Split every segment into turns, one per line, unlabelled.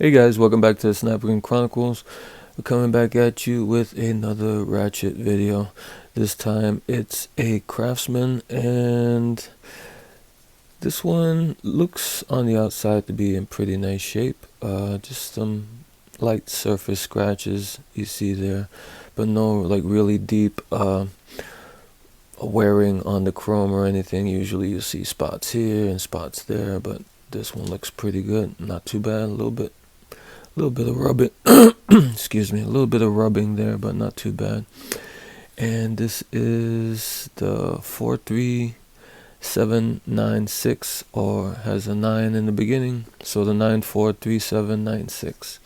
Hey guys, welcome back to the Snapper Chronicles. We're coming back at you with another ratchet video. This time it's a Craftsman, and this one looks on the outside to be in pretty nice shape. Just some light surface scratches you see there, but no like really deep wearing on the chrome or anything. Usually you see spots here and spots there, but this one looks pretty good. Not too bad. A little bit of rubbing. Excuse me, a little bit of rubbing there, but not too bad. And this is the 43796, or has a 9 in the beginning, so the 943796.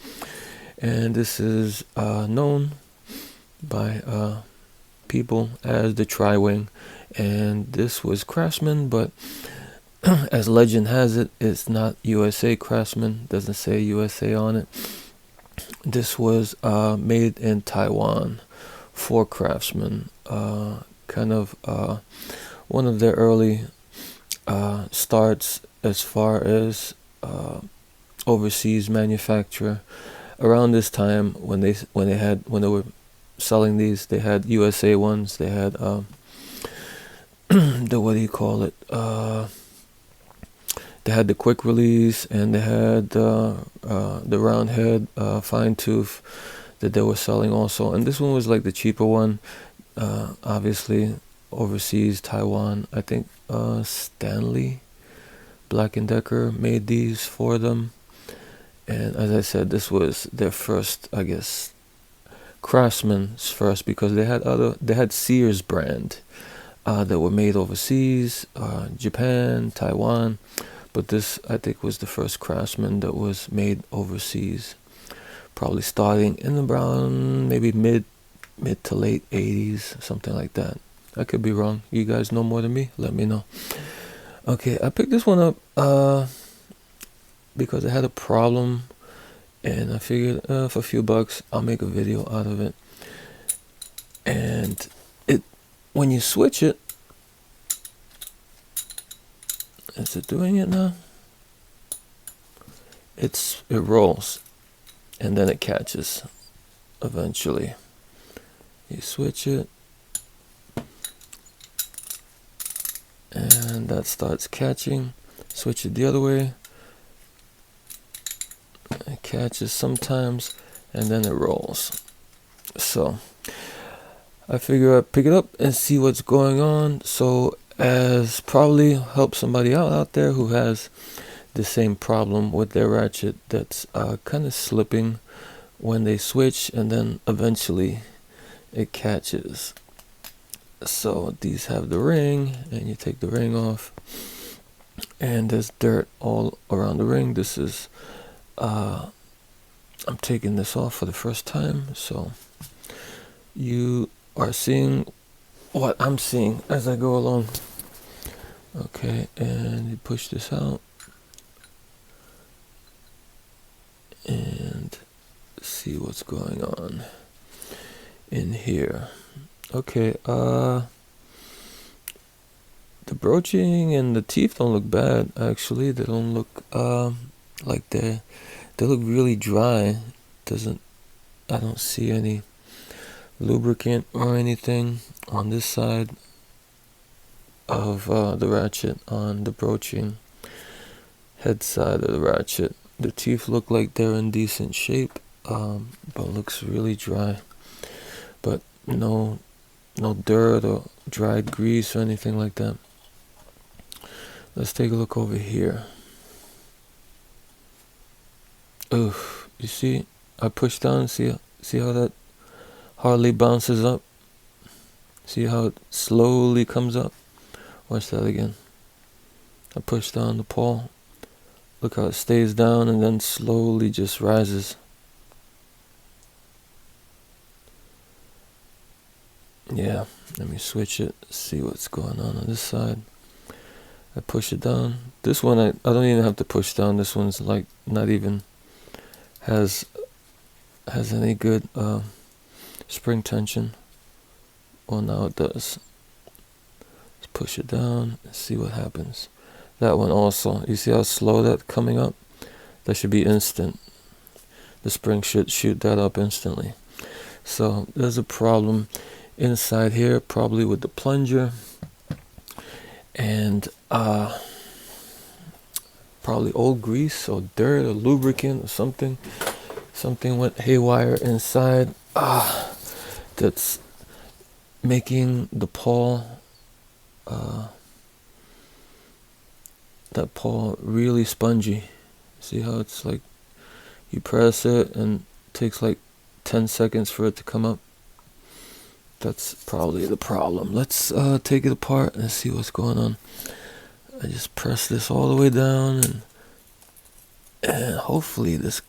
And this is known by people as the Tri-Wing, and this was Craftsman, but as legend has it, it's not USA Craftsman. Doesn't say USA on it. This was made in Taiwan for Craftsman. Kind of one of their early starts as far as overseas manufacturer. Around this time, when they were selling these, they had USA ones. They had the what do you call it? They had the quick release, and they had the round head fine tooth that they were selling also. And this one was like the cheaper one. Obviously, overseas, Taiwan. I think Stanley Black & Decker made these for them. And as I said, this was their first, I guess, Craftsman's first, because they had Sears brand that were made overseas, Japan, Taiwan. But this, I think, was the first Craftsman that was made overseas, probably starting in around maybe mid to late 80s, something like that. I could be wrong. You guys know more than me? Let me know. Okay, I picked this one up because I had a problem, and I figured for a few bucks, I'll make a video out of it. And when you switch it, is it doing it now? It rolls, and then it catches eventually. You switch it, and that starts catching. Switch it the other way, it catches sometimes, and then it rolls. So I figure I'd pick it up and see what's going on, so as probably help somebody out there who has the same problem with their ratchet that's kind of slipping when they switch, and then eventually it catches. So these have the ring, and you take the ring off, and there's dirt all around the ring. This is I'm taking this off for the first time, so you are seeing what I'm seeing as I go along. Okay, and you push this out and see what's going on in here. Okay, the broaching and the teeth don't look bad, actually. They don't look like they look really dry. I don't see any lubricant or anything on this side of the ratchet. On the broaching head side of the ratchet, the teeth look like they're in decent shape, but looks really dry. But no dirt or dried grease or anything like that. Let's take a look over here. Oof, you see, I push down, see how that hardly bounces up? See how it slowly comes up? Watch that again. I push down the pawl. Look how it stays down and then slowly just rises. Yeah, let me switch it, see what's going on this side. I push it down. This one I don't even have to push down. This one's like not even has any good spring tension. Well, now it does. Let's push it down and see what happens. That one also, you see how slow that's coming up? That should be instant. the spring should shoot that up instantly. So there's a problem inside here, probably with the plunger, and probably old grease or dirt or lubricant or something. Something went haywire inside that's making the pawl, that pawl really spongy. See how it's like you press it and it takes like 10 seconds for it to come up? That's probably the problem. Let's take it apart and see what's going on. I just press this all the way down, and hopefully this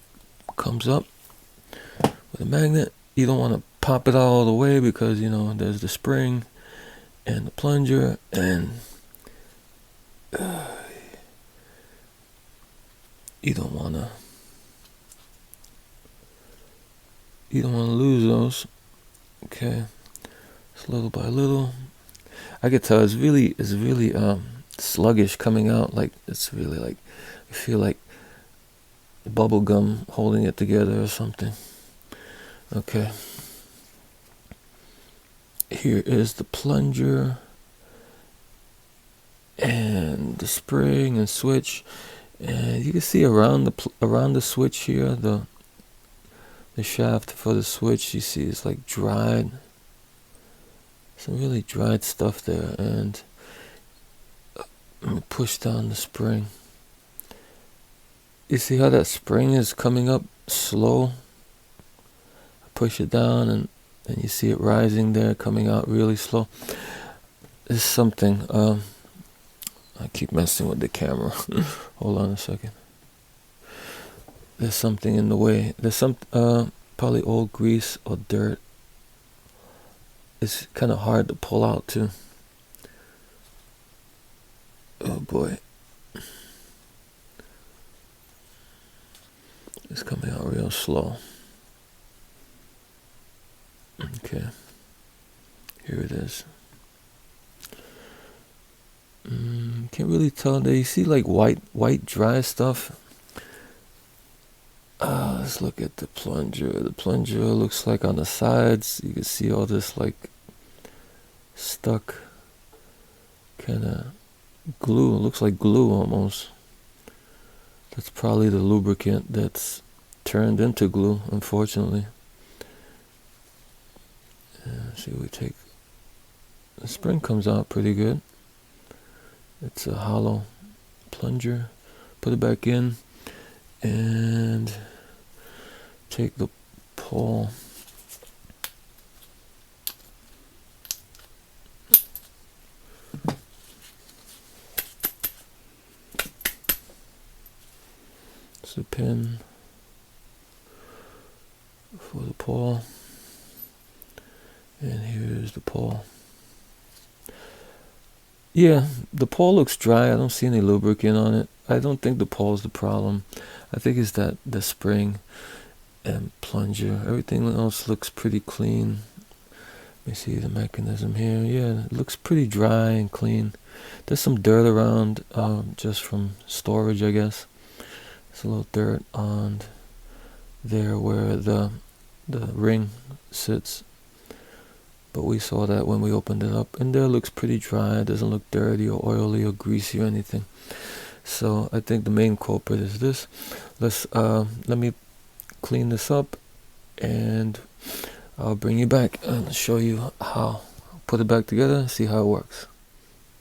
comes up with a magnet. You don't want to pop it out all the way because, you know, there's the spring and the plunger, and you don't want to lose those. Okay, it's little by little. I could tell it's really sluggish coming out. Like it's really like I feel like bubble gum holding it together or something. Okay, here is the plunger and the spring and switch, and you can see around the switch here, the shaft for the switch, you see it's like dried, some really dried stuff there. And let me push down the spring. You see how that spring is coming up slow? I push it down and you see it rising there, coming out really slow. There's something, I keep messing with the camera. Hold on a second. There's something in the way. There's some probably old grease or dirt. It's kind of hard to pull out too. Oh boy. It's coming out real slow. Okay. Here it is. Can't really tell. There you see like white dry stuff. Let's look at the plunger. The plunger looks like on the sides you can see all this like stuck kind of glue. It looks like glue almost. That's probably the lubricant that's turned into glue, unfortunately. See, we take the spring comes out pretty good. It's a hollow plunger. Put it back in and take the pawl. It's the pin for the pawl, and here's the pawl. Yeah, the pawl looks dry. I don't see any lubricant on it. I don't think the pawl is the problem. I think it's that the spring and plunger. Everything else looks pretty clean. Let me see the mechanism here. Yeah, it looks pretty dry and clean. There's some dirt around, just from storage, I guess. There's a little dirt on there where the ring sits. But we saw that when we opened it up, and there looks pretty dry. It doesn't look dirty or oily or greasy or anything. So I think the main culprit is this. Let me clean this up, and I'll bring you back and show you how. Put it back together and see how it works.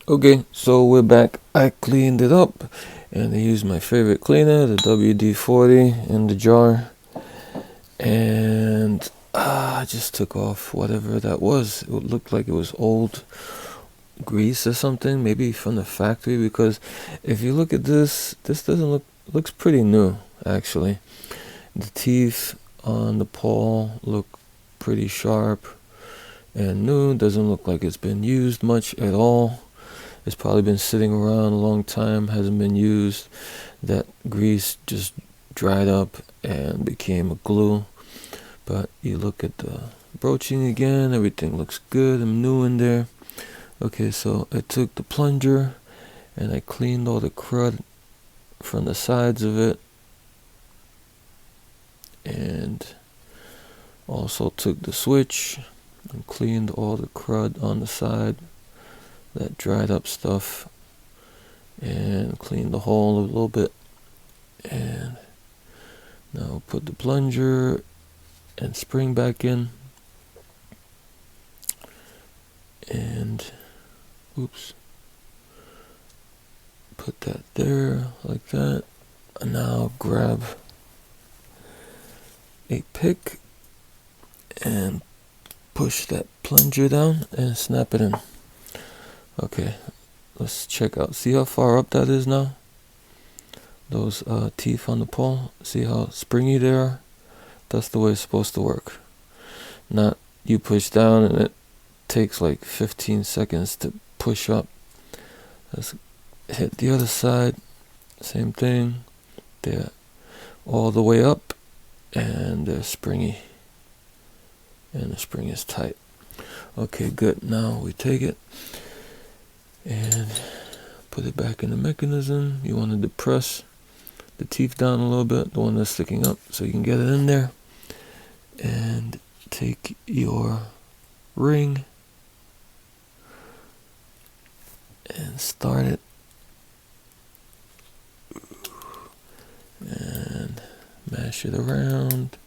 Okay, so we're back. I cleaned it up, and I used my favorite cleaner, the WD-40 in the jar, and I just took off whatever that was. It looked like it was old grease or something, maybe from the factory, because if you look at this looks pretty new actually. The teeth on the pawl look pretty sharp and new. Doesn't look like it's been used much at all. It's probably been sitting around a long time, hasn't been used. That grease just dried up and became a glue. But you look at the broaching again, everything looks good and new in there. Okay, so I took the plunger and I cleaned all the crud from the sides of it. and also took the switch and cleaned all the crud on the side, that dried up stuff, and cleaned the hole a little bit. And now put the plunger and spring back in, and put that there like that. And now grab a pick and push that plunger down and snap it in. Okay, let's check out. See how far up that is now? Those teeth on the pole. See how springy they are? That's the way it's supposed to work. Not you push down and it takes like 15 seconds to push up. Let's hit the other side. Same thing. They're all the way up and they're springy. And the spring is tight. Okay, good. Now we take it and put it back in the mechanism. You want to depress the teeth down a little bit, the one that's sticking up, so you can get it in there. And take your ring and start it. And mash it around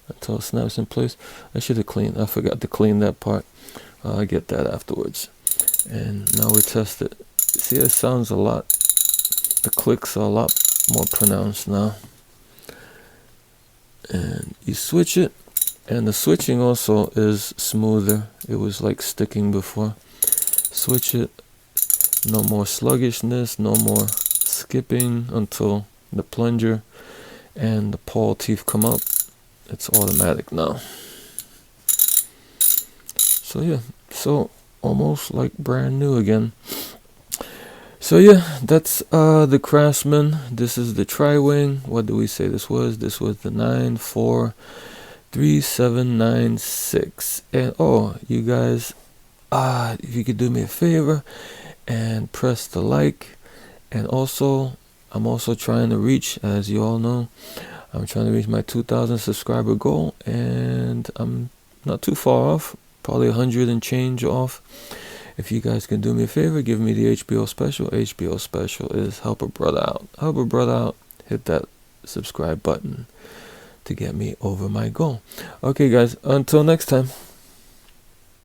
until it snaps in place. I forgot to clean that part. I'll get that afterwards. And now we test it. See, it sounds a lot, the clicks are a lot more pronounced now. And you switch it, and the switching also is smoother. It was like sticking before. Switch it, no more sluggishness, no more skipping until the plunger and the pawl teeth come up. It's automatic now. So yeah, so almost like brand new again. So yeah, that's the Craftsman. This is the tri-wing. What do we say this was? This was the 943796. And oh, you guys, if you could do me a favor and press the like. And also, I'm also trying to reach, as you all know, I'm trying to reach my 2,000 subscriber goal, and I'm not too far off, probably 100 and change off. If you guys can do me a favor, give me the HBO special. HBO special is help a brother out. Help a brother out. Hit that subscribe button to get me over my goal. Okay, guys, until next time.